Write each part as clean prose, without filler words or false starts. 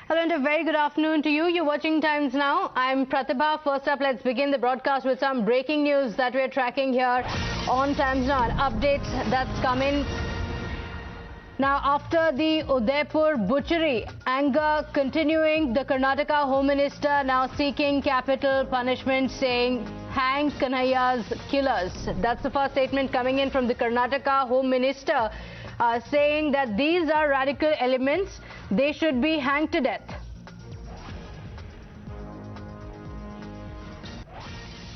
Hello and a very good afternoon to you. You're watching Times Now. I'm Pratibha. First up, let's begin the broadcast with some breaking news that we're tracking here on Times Now. An update that's come in. Now, after the Udaipur butchery, anger continuing, the Karnataka Home Minister now seeking capital punishment, saying, hang Kanhaiya's killers. That's the first statement coming in from the Karnataka Home Minister, saying that these are radical elements. They should be hanged to death.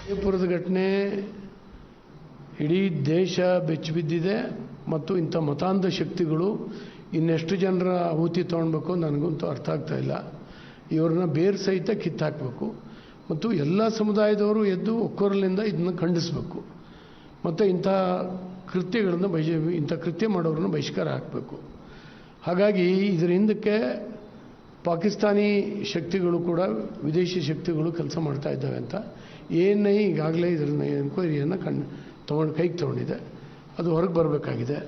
ಉದಯಪುರದ ಘಟನೆ ಇಡೀ ದೇಶ ಬೆಚ್ಚಿಬಿದ್ದಿದೆ ಮತ್ತು ಇಂಥ ಮತಾಂಧ ಶಕ್ತಿಗಳು ಇನ್ನೆಷ್ಟು ಜನರ ಆಹುತಿ ತಗೊಳ್ಬೇಕು ನನಗಂತೂ ಅರ್ಥ ಆಗ್ತಾ ಇಲ್ಲ. ಇವರನ್ನ ಬೇರ್ ಸಹಿತ ಕಿತ್ತಾಕಬೇಕು ಮತ್ತು ಎಲ್ಲ ಸಮುದಾಯದವರು ಎದ್ದು ಒಕ್ಕೊರಲಿಂದ ಇದನ್ನು ಖಂಡಿಸಬೇಕು ಮತ್ತು ಇಂಥ ಕೃತ್ಯ ಮಾಡೋರನ್ನ ಬಹಿಷ್ಕಾರ ಹಾಕಬೇಕು. ಹಾಗಾಗಿ ಇದರ ಹಿಂದಕ್ಕೆ ಪಾಕಿಸ್ತಾನಿ ಶಕ್ತಿಗಳು ಕೂಡ ವಿದೇಶಿ ಶಕ್ತಿಗಳು ಕೆಲಸ ಮಾಡ್ತಾ ಇದ್ದಾವೆ ಅಂತ ಏನೇ ಈಗಾಗಲೇ ಇದನ್ನ ಎನ್ಕ್ವೈರಿಯನ್ನು ಕೈಗೆ ತಗೊಂಡಿದೆ. ಅದು ಹೊರಗೆ ಬರಬೇಕಾಗಿದೆ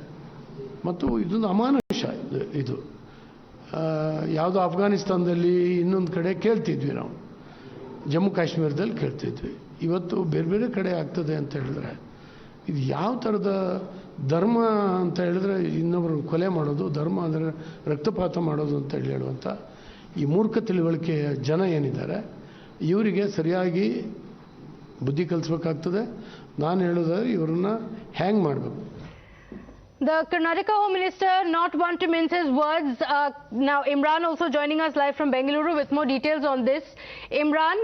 ಮತ್ತು ಇದೊಂದು ಅಮಾನುಷ. ಇದು ಯಾವುದೋ ಅಫ್ಘಾನಿಸ್ತಾನದಲ್ಲಿ ಇನ್ನೊಂದು ಕಡೆ ಕೇಳ್ತಿದ್ವಿ, ನಾವು ಜಮ್ಮು ಕಾಶ್ಮೀರದಲ್ಲಿ ಕೇಳ್ತಿದ್ವಿ. ಇವತ್ತು ಬೇರೆ ಬೇರೆ ಕಡೆ ಆಗ್ತದೆ ಅಂತ ಹೇಳಿದ್ರೆ ಇದು ಯಾವ ಥರದ ಧರ್ಮ ಅಂತ ಹೇಳಿದ್ರೆ ಇನ್ನೊಬ್ಬರು ಕೊಲೆ ಮಾಡೋದು, ಧರ್ಮ ಅಂದರೆ ರಕ್ತಪಾತ ಮಾಡೋದು ಅಂತ ಹೇಳುವಂಥ ಈ ಮೂರ್ಖ ತಿಳುವಳಿಕೆಯ ಜನ ಏನಿದ್ದಾರೆ ಇವರಿಗೆ ಸರಿಯಾಗಿ ಬುದ್ಧಿ ಕಲಿಸ್ಬೇಕಾಗ್ತದೆ. ನಾನು ಹೇಳೋದಾದ್ರೆ ಇವರನ್ನ ಹ್ಯಾಂಗ್ ಮಾಡಬೇಕು. The Karnataka Home Minister not one to mince his words. Now Imran also joining us live from Bengaluru with more details on this. Imran,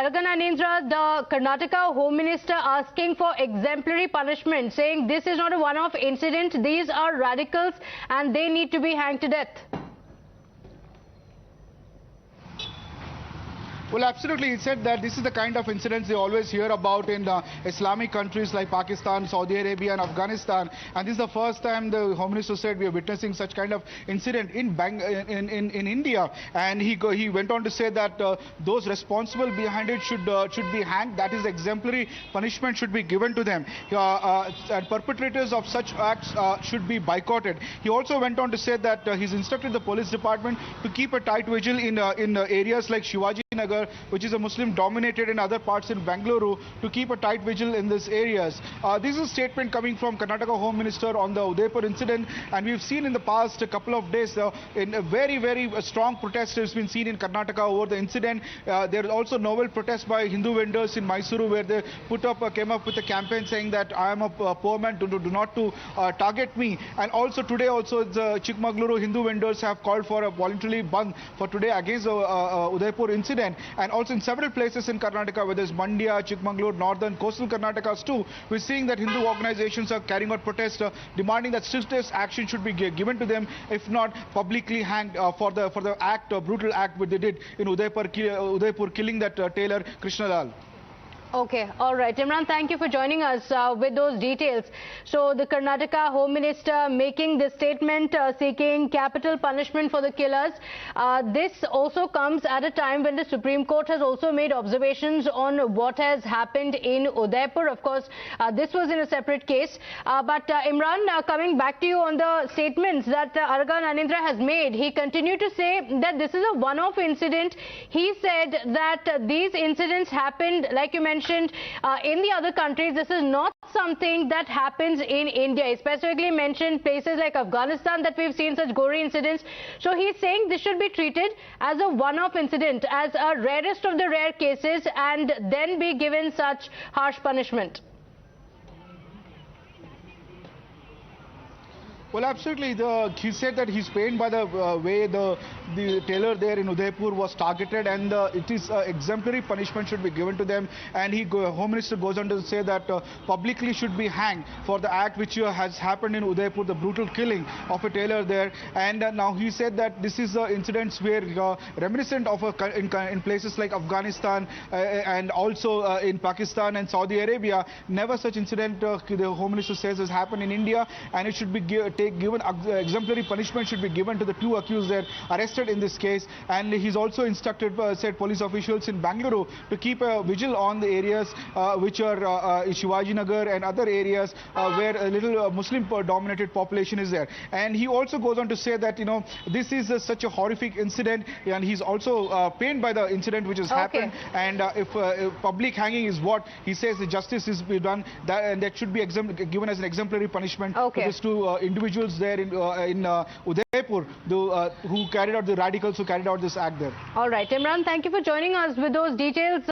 Araga Jnanendra, the Karnataka Home Minister asking for exemplary punishment, saying this is not a one-off incident, these are radicals and they need to be hanged to death. Well, absolutely. He said that this is the kind of incidents they always hear about in Islamic countries like Pakistan, Saudi Arabia and Afghanistan. And this is the first time the Home Minister said we are witnessing such kind of incident in India. And he went on to say that those responsible behind it should be hanged. That is, exemplary punishment should be given to them. And perpetrators of such acts should be boycotted. He also went on to say that he's instructed the police department to keep a tight vigil in areas like Shivaji Nagar, which is a Muslim dominated, in other parts in Bengaluru, to keep a tight vigil in these areas. This is a statement coming from Karnataka Home Minister on the Udaipur incident, and we've seen in the past a couple of days in a very strong protest has been seen in Karnataka over the incident. There is also novel protest by Hindu vendors in Mysuru, where they came up with a campaign saying that I am a poor man, do not to target me. And also today also the Chikmagaluru Hindu vendors have called for a voluntary ban for today against the Udaipur incident. And also in several places in Karnataka, whether it's Mandya, Chikmagalur, northern, coastal Karnataka too, we're seeing that Hindu organizations are carrying out protests demanding that strictest action should be given to them, if not publicly hanged for the act, brutal act which they did in Udaipur killing that tailor Krishna Lal. Okay, all right. Imran, thank you for joining us with those details. So the Karnataka Home Minister making this statement seeking capital punishment for the killers. This also comes at a time when the Supreme Court has also made observations on what has happened in Udaipur. Of course, this was in a separate case. But Imran, coming back to you on the statements that Araga Jnanendra has made, he continued to say that this is a one-off incident. He said that these incidents happened, like you mentioned, in the other countries. This is not something that happens in India. He specifically mentioned places like Afghanistan that we've seen such gory incidents. So he's saying this should be treated as a one-off incident, as a rarest of the rare cases, and then be given such harsh punishment. Well, absolutely. He said that he's pained by the way the tailor there in Udaipur was targeted, and it is exemplary punishment should be given to them. And Home Minister goes on to say that publicly should be hanged for the act which has happened in Udaipur, the brutal killing of a tailor there. And now he said that this is incidents where reminiscent of in places like Afghanistan and also in Pakistan and Saudi Arabia. Never such incident, the Home Minister says, has happened in India, and it should be given exemplary punishment should be given to the two accused there arrested in this case. And he's also instructed, said police officials in Bangalore to keep a vigil on the areas which are Shivaji Nagar and other areas where a little Muslim-dominated population is there. And he also goes on to say that, this is such a horrific incident, and he's also pained by the incident which has happened. And if public hanging is what he says, the justice is be done, and that should be given as an exemplary punishment for these two individuals there in Udaipur, who carried out the radicals who carried out this act there. All right, Imran, thank you for joining us with those details.